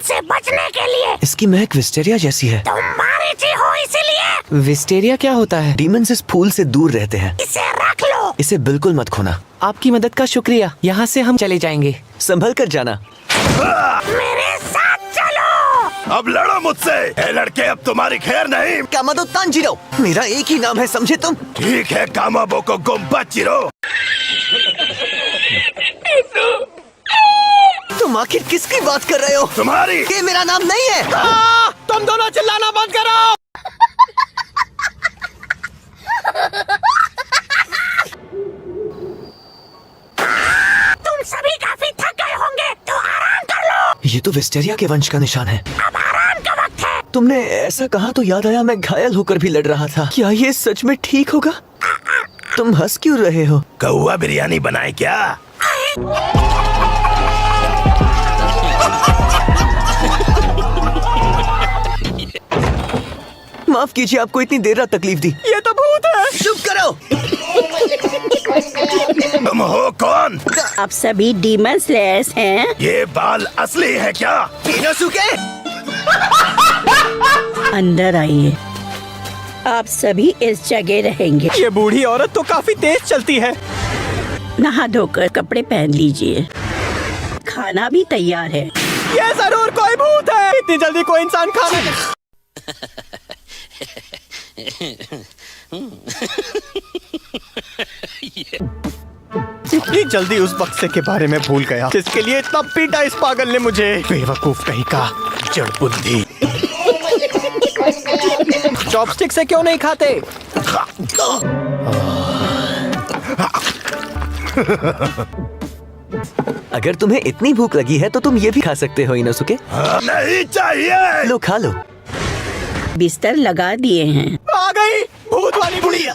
से बचने के लिए। इसकी महक विस्टेरिया जैसी है। तुम मारी थी हो इसीलिए। विस्टेरिया क्या होता है? डीमंस इस फूल से दूर रहते हैं। इसे रख लो। इसे बिल्कुल मत खोना। आपकी मदद का शुक्रिया। यहाँ से हम चले जाएंगे। संभल कर जाना। मेरे साथ चलो। अब लड़ो मुझसे। ए लड़के, अब तुम्हारी खैर नहीं। कामादो तांजीरो, मेरा एक ही नाम है, समझे तुम? ठीक है कामाबोको गोम्बाचिरो। तुम आखिर किसकी बात कर रहे हो? तुम्हारी। ये मेरा नाम नहीं है। तुम दोनों चिल्लाना बंद करो। तुम सभी काफी थक गए होंगे, तो आराम कर लो। ये तो विस्टेरिया के वंश का निशान है। अब आराम का वक्त है। तुमने ऐसा कहा तो याद आया, मैं घायल होकर भी लड़ रहा था। क्या ये सच में ठीक होगा? तुम हंस क्यों रहे हो? कौवा बिरयानी बनाए क्या? माफ कीजिए, आपको इतनी देर रात तकलीफ दी। ये तो भूत है। चुप करो। तुम हो कौन? आप सभी डीमन स्लेयर्स हैं। ये बाल असली है क्या? इनोसुके, अंदर आइए। आप सभी इस जगह रहेंगे। ये बूढ़ी औरत तो काफी तेज चलती है। नहा धोकर कपड़े पहन लीजिए। खाना भी तैयार है। ये जरूर कोई भूत है। इतनी जल्दी कोई इंसान खाना इतनी जल्दी उस बक्से के बारे में भूल गया जिसके लिए इतना पीटा इस पागल ने मुझे। बेवकूफ कहीं का, जड़ बुद्धि। चॉपस्टिक से क्यों नहीं खाते? अगर तुम्हें इतनी भूख लगी है तो तुम ये भी खा सकते हो इनोसुके। नहीं चाहिए। लो, खा लो। बिस्तर लगा दिए हैं। आ गई भूत वाली बुढ़िया।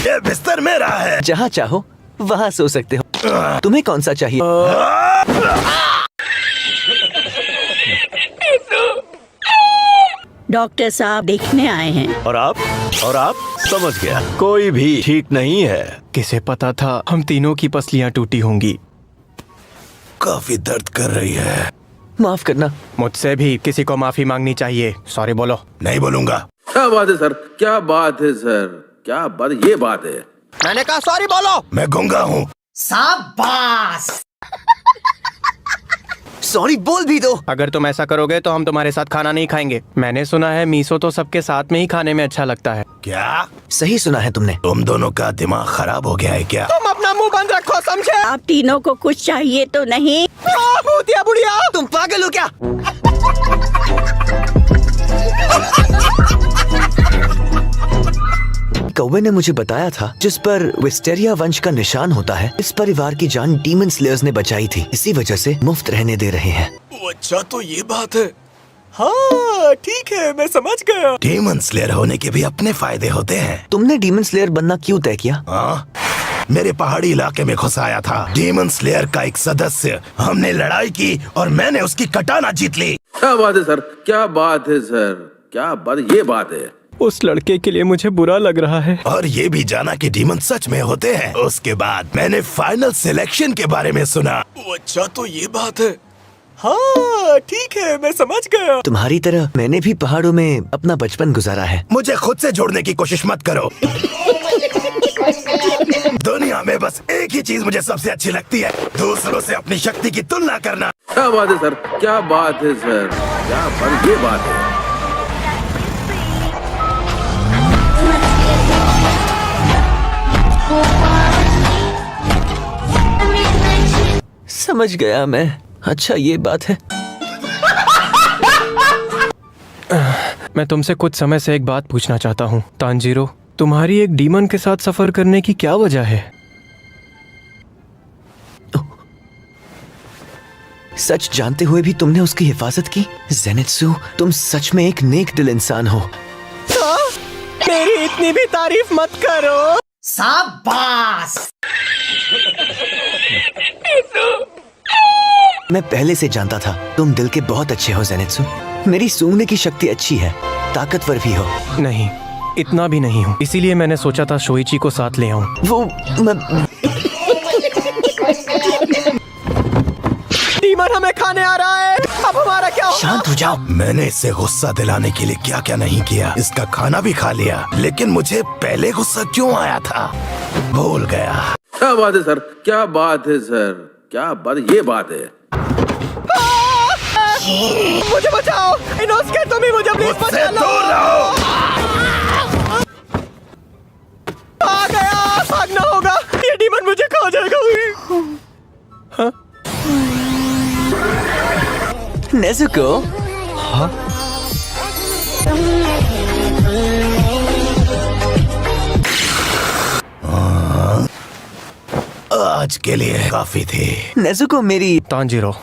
ये बिस्तर मेरा है। जहाँ चाहो वहाँ सो सकते हो। तुम्हें कौन सा चाहिए? डॉक्टर साहब देखने आए हैं। और आप? समझ गया, कोई भी ठीक नहीं है। किसे पता था हम तीनों की पसलियां टूटी होंगी। काफी दर्द कर रही है। माफ करना। मुझसे भी किसी को माफी मांगनी चाहिए। सॉरी बोलो। नहीं बोलूंगा। क्या बात है सर, क्या बात है सर, क्या बात, ये बात है। मैंने कहा सॉरी बोलो। मैं गूंगा हूँ। शाबाश। सॉरी बोल भी दो। अगर तुम ऐसा करोगे तो हम तुम्हारे साथ खाना नहीं खाएंगे। मैंने सुना है मीसो तो सबके साथ में ही खाने में अच्छा लगता है। क्या? सही सुना है तुमने। तुम दोनों का दिमाग खराब हो गया है क्या? तुम अपना मुंह बंद रखो, समझे? आप तीनों को कुछ चाहिए तो नहीं? भूतिया बुढ़िया, तुम पागल हो क्या? कौवे ने मुझे बताया था जिस पर विस्टेरिया वंश का निशान होता है, इस परिवार की जान डीमन स्लेयर्स ने बचाई थी। इसी वजह से मुफ्त रहने दे रहे हैं। अच्छा, तो ये बात है। हाँ ठीक है, मैं समझ गया। डीमन स्लेयर होने के भी अपने फायदे होते हैं। तुमने डीमन स्लेयर बनना क्यों तय किया? हाँ, मेरे पहाड़ी इलाके में घुस आया था डीमन स्लेयर का एक सदस्य। हमने लड़ाई की और मैंने उसकी कटाना जीत ली। क्या बात है सर, क्या बात है सर, क्या बात, ये बात है। उस लड़के के लिए मुझे बुरा लग रहा है। और ये भी जाना कि डीमन सच में होते हैं। उसके बाद मैंने फाइनल सिलेक्शन के बारे में सुना। अच्छा, तो ये बात है। हाँ ठीक है, मैं समझ गया। तुम्हारी तरह मैंने भी पहाड़ों में अपना बचपन गुजारा है। मुझे खुद से जोड़ने की कोशिश मत करो। दुनिया में बस एक ही चीज मुझे सबसे अच्छी लगती है, दूसरों से अपनी शक्ति की तुलना करना। क्या बात है सर, क्या बात है सर, क्या बात, ये बात है। समझ गया मैं। अच्छा, ये बात है। मैं तुमसे कुछ समय से एक बात पूछना चाहता हूँ तांजीरो। तुम्हारी एक डीमन के साथ सफर करने की क्या वजह है? सच जानते हुए भी तुमने उसकी हिफाजत की। जेनित्सु, तुम सच में एक नेक दिल इंसान हो। मेरी इतनी भी तारीफ मत करो। शाबाश। मैं पहले से जानता था तुम दिल के बहुत अच्छे हो जेनित्सु। मेरी सूंघने की शक्ति अच्छी है, ताकतवर भी हो। नहीं, इतना भी नहीं हूँ। इसीलिए मैंने सोचा था शोइची को साथ ले आऊं। वो डीमन हमें खाने आ रहा है। अब हमारा क्या शांत हो जाओ। मैंने इससे गुस्सा दिलाने के लिए क्या क्या नहीं किया। इसका खाना भी खा लिया, लेकिन मुझे पहले गुस्सा क्यों आया था भूल गया। क्या बात है सर, क्या बात है सर, क्या बात, ये बात है। मुझे बचाओ इनोस्के, तुम ही मुझे प्लीज मुझसे बचा लो। दूर रहो। आ गया, भागना होगा, ये डीमन मुझे खा जाएगा। हाँ? नेजुको, आज के लिए काफी थी। नेजुको मेरी तांजीरो,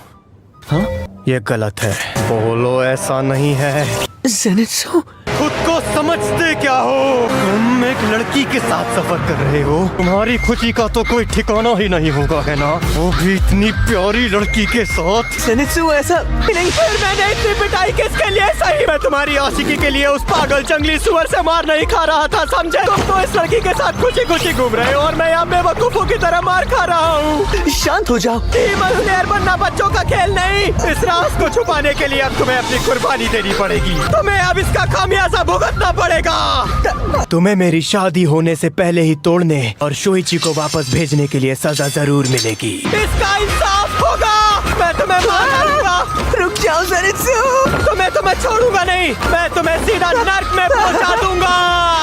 हाँ? ये गलत है, बोलो ऐसा नहीं है। ज़ेनित्सु, खुद को समझते क्या हो? तुम एक लड़की के साथ सफर कर रहे हो, तुम्हारी खुशी का तो कोई ठिकाना ही नहीं होगा, है ना? वो भी इतनी प्यारी लड़की के साथ। ज़ेनित्सु ऐसा नहीं। फिर मैंने इतनी पिटाई किसके लिए सही? मैं तुम्हारी आशिकी के लिए उस पागल जंगली सुअर से मार नहीं खा रहा था, समझे? तुम तो इस लड़की के साथ खुशी खुशी घूम रहे हो और मैं यहाँ बेवकूफों की तरह मार खा रहा हूँ। शांत हो जाओ। डीमन स्लेयर बनना बच्चों का खेल नहीं। इस राज को छुपाने के लिए अब तुम्हें अपनी कुर्बानी देनी पड़ेगी। तुम्हें अब इसका खामियाजा भुगतना पड़ेगा। तुम्हें मेरी शादी होने से पहले ही तोड़ने और शोइची को वापस भेजने के लिए सजा जरूर मिलेगी। इसका इंसाफ होगा। मैं तुम्हें मार डालूंगा। रुक जाओ ज़ेनित्सु। तुम्हें छोड़ूंगा नहीं। मैं तुम्हें सीधा नर्क में पहुंचा दूंगा।